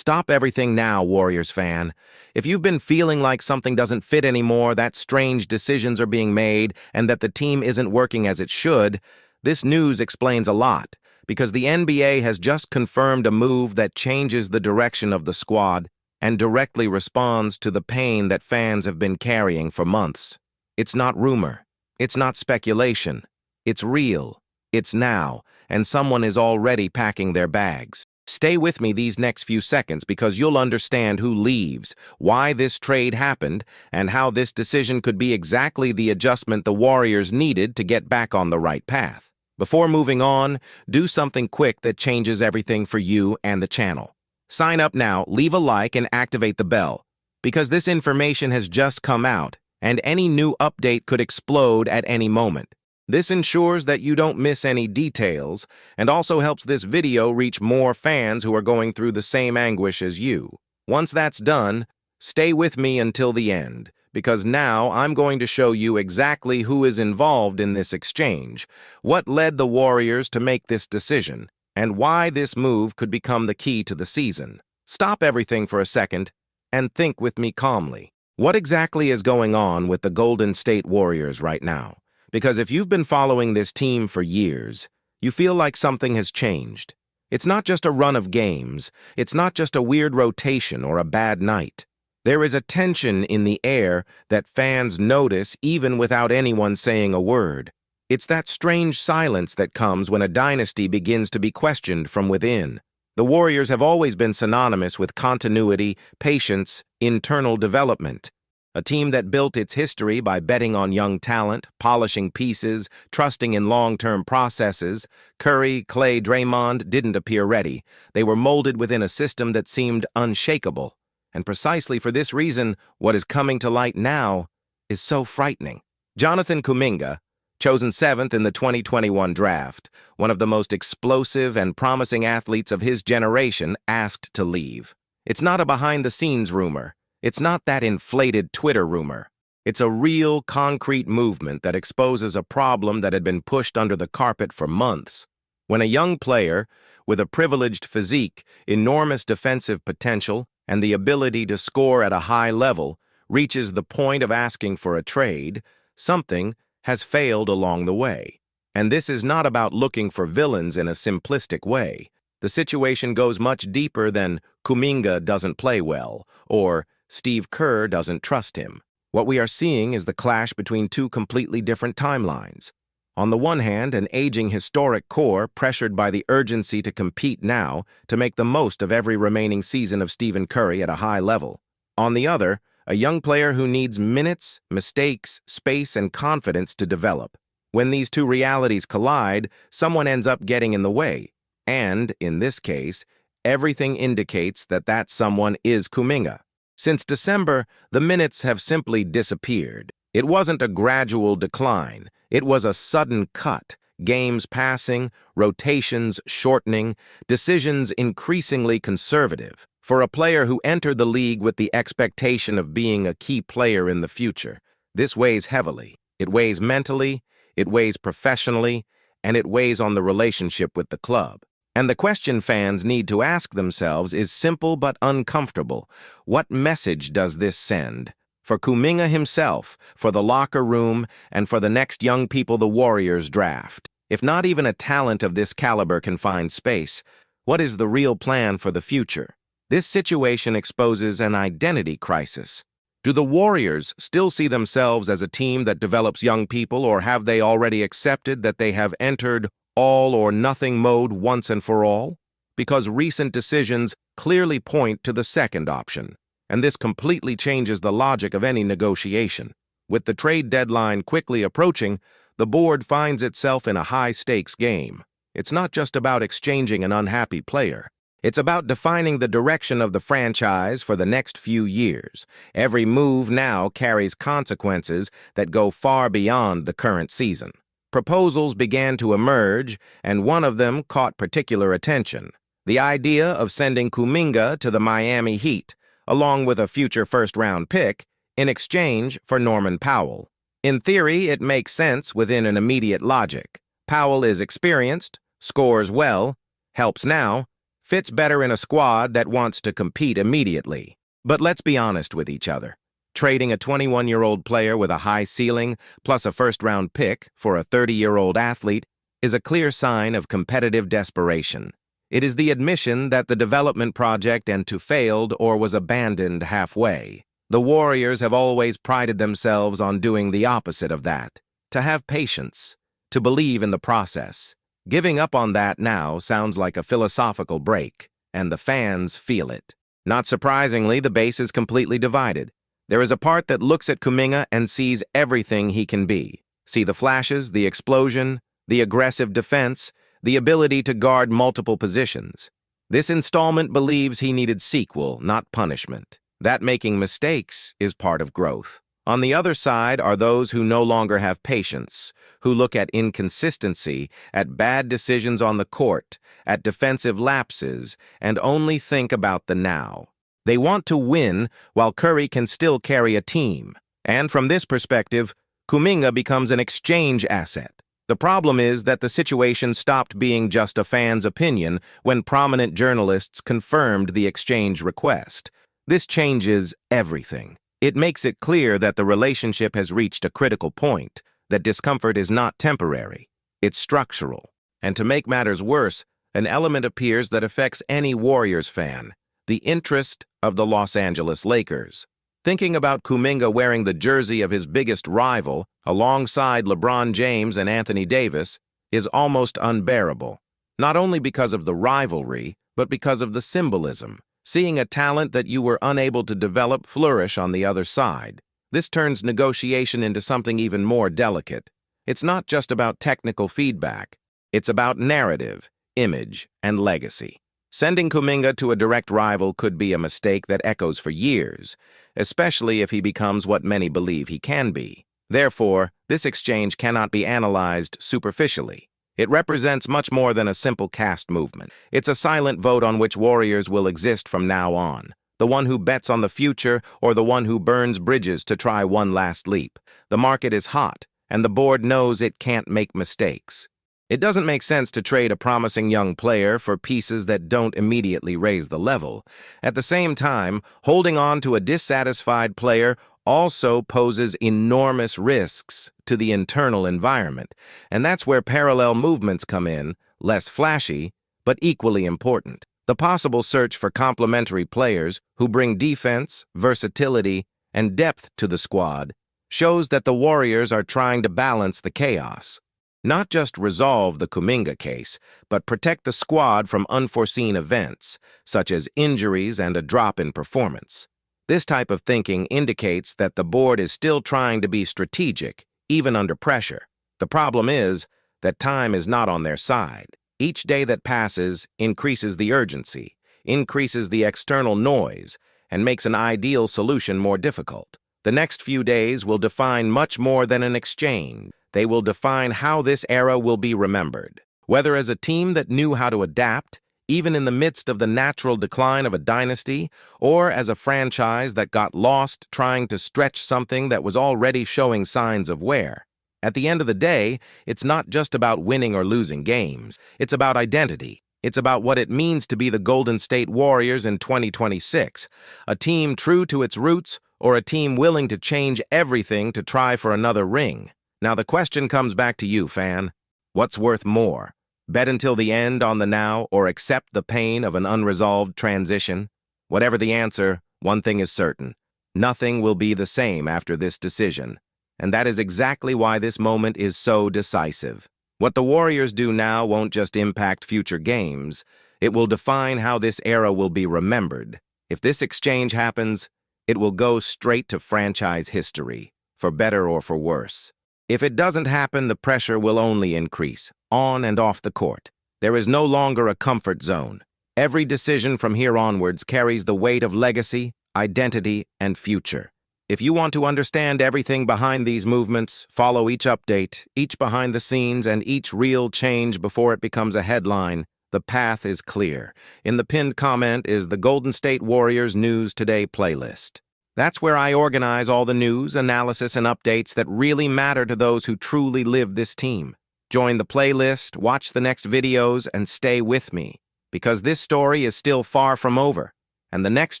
Stop everything now, Warriors fan. If you've been feeling like something doesn't fit anymore, that strange decisions are being made, and that the team isn't working as it should, this news explains a lot, because the NBA has just confirmed a move that changes the direction of the squad and directly responds to the pain that fans have been carrying for months. It's not rumor. It's not speculation. It's real. It's now, and someone is already packing their bags. Stay with me these next few seconds because you'll understand who leaves, why this trade happened, and how this decision could be exactly the adjustment the Warriors needed to get back on the right path. Before moving on, do something quick that changes everything for you and the channel. Sign up now, leave a like, and activate the bell, because this information has just come out, and any new update could explode at any moment. This ensures that you don't miss any details, and also helps this video reach more fans who are going through the same anguish as you. Once that's done, stay with me until the end, because now I'm going to show you exactly who is involved in this exchange, what led the Warriors to make this decision, and why this move could become the key to the season. Stop everything for a second and think with me calmly. What exactly is going on with the Golden State Warriors right now? Because if you've been following this team for years, you feel like something has changed. It's not just a run of games. It's not just a weird rotation or a bad night. There is a tension in the air that fans notice even without anyone saying a word. It's that strange silence that comes when a dynasty begins to be questioned from within. The Warriors have always been synonymous with continuity, patience, internal development. A team that built its history by betting on young talent, polishing pieces, trusting in long-term processes. Curry, Clay, Draymond didn't appear ready. They were molded within a system that seemed unshakable. And precisely for this reason, what is coming to light now is so frightening. Jonathan Kuminga, chosen 7th in the 2021 draft, one of the most explosive and promising athletes of his generation, asked to leave. It's not a behind-the-scenes rumor. It's not that inflated Twitter rumor. It's a real, concrete movement that exposes a problem that had been pushed under the carpet for months. When a young player, with a privileged physique, enormous defensive potential, and the ability to score at a high level, reaches the point of asking for a trade, something has failed along the way. And this is not about looking for villains in a simplistic way. The situation goes much deeper than Kuminga doesn't play well, or Steve Kerr doesn't trust him. What we are seeing is the clash between two completely different timelines. On the one hand, an aging historic core pressured by the urgency to compete now to make the most of every remaining season of Stephen Curry at a high level. On the other, a young player who needs minutes, mistakes, space, and confidence to develop. When these two realities collide, someone ends up getting in the way. And, in this case, everything indicates that that someone is Kuminga. Since December, the minutes have simply disappeared. It wasn't a gradual decline. It was a sudden cut. Games passing, rotations shortening, decisions increasingly conservative. For a player who entered the league with the expectation of being a key player in the future, this weighs heavily. It weighs mentally, it weighs professionally, and it weighs on the relationship with the club. And the question fans need to ask themselves is simple but uncomfortable. What message does this send? For Kuminga himself, for the locker room, and for the next young people the Warriors draft. If not even a talent of this caliber can find space, what is the real plan for the future? This situation exposes an identity crisis. Do the Warriors still see themselves as a team that develops young people, or have they already accepted that they have entered all-or-nothing mode once and for all? Because recent decisions clearly point to the second option, and this completely changes the logic of any negotiation. With the trade deadline quickly approaching, the board finds itself in a high-stakes game. It's not just about exchanging an unhappy player. It's about defining the direction of the franchise for the next few years. Every move now carries consequences that go far beyond the current season. Proposals began to emerge, and one of them caught particular attention. The idea of sending Kuminga to the Miami Heat, along with a future first-round pick, in exchange for Norman Powell. In theory, it makes sense within an immediate logic. Powell is experienced, scores well, helps now, fits better in a squad that wants to compete immediately. But let's be honest with each other. Trading a 21-year-old player with a high ceiling plus a first-round pick for a 30-year-old athlete is a clear sign of competitive desperation. It is the admission that the development project failed or was abandoned halfway. The Warriors have always prided themselves on doing the opposite of that, to have patience, to believe in the process. Giving up on that now sounds like a philosophical break, and the fans feel it. Not surprisingly, the base is completely divided. There is a part that looks at Kuminga and sees everything he can be. See the flashes, the explosion, the aggressive defense, the ability to guard multiple positions. This installment believes he needed sequel, not punishment. That making mistakes is part of growth. On the other side are those who no longer have patience, who look at inconsistency, at bad decisions on the court, at defensive lapses, and only think about the now. They want to win while Curry can still carry a team. And from this perspective, Kuminga becomes an exchange asset. The problem is that the situation stopped being just a fan's opinion when prominent journalists confirmed the exchange request. This changes everything. It makes it clear that the relationship has reached a critical point, that discomfort is not temporary, it's structural. And to make matters worse, an element appears that affects any Warriors fan: the interest of the Los Angeles Lakers. Thinking about Kuminga wearing the jersey of his biggest rival, alongside LeBron James and Anthony Davis, is almost unbearable. Not only because of the rivalry, but because of the symbolism. Seeing a talent that you were unable to develop flourish on the other side. This turns negotiation into something even more delicate. It's not just about technical feedback. It's about narrative, image, and legacy. Sending Kuminga to a direct rival could be a mistake that echoes for years, especially if he becomes what many believe he can be. Therefore, this exchange cannot be analyzed superficially. It represents much more than a simple cast movement. It's a silent vote on which Warriors will exist from now on. The one who bets on the future or the one who burns bridges to try one last leap. The market is hot, and the board knows it can't make mistakes. It doesn't make sense to trade a promising young player for pieces that don't immediately raise the level. At the same time, holding on to a dissatisfied player also poses enormous risks to the internal environment. And that's where parallel movements come in, less flashy, but equally important. The possible search for complementary players who bring defense, versatility, and depth to the squad shows that the Warriors are trying to balance the chaos. Not just resolve the Kuminga case, but protect the squad from unforeseen events, such as injuries and a drop in performance. This type of thinking indicates that the board is still trying to be strategic, even under pressure. The problem is that time is not on their side. Each day that passes increases the urgency, increases the external noise, and makes an ideal solution more difficult. The next few days will define much more than an exchange. They will define how this era will be remembered. Whether as a team that knew how to adapt, even in the midst of the natural decline of a dynasty, or as a franchise that got lost trying to stretch something that was already showing signs of wear. At the end of the day, it's not just about winning or losing games. It's about identity. It's about what it means to be the Golden State Warriors in 2026, a team true to its roots or a team willing to change everything to try for another ring. Now the question comes back to you, fan. What's worth more? Bet until the end on the now or accept the pain of an unresolved transition? Whatever the answer, one thing is certain. Nothing will be the same after this decision. And that is exactly why this moment is so decisive. What the Warriors do now won't just impact future games. It will define how this era will be remembered. If this exchange happens, it will go straight to franchise history, for better or for worse. If it doesn't happen, the pressure will only increase, on and off the court. There is no longer a comfort zone. Every decision from here onwards carries the weight of legacy, identity, and future. If you want to understand everything behind these movements, follow each update, each behind the scenes, and each real change before it becomes a headline. The path is clear. In the pinned comment is the Golden State Warriors News Today playlist. That's where I organize all the news, analysis, and updates that really matter to those who truly live this team. Join the playlist, watch the next videos, and stay with me. because this story is still far from over, and the next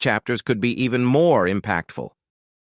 chapters could be even more impactful.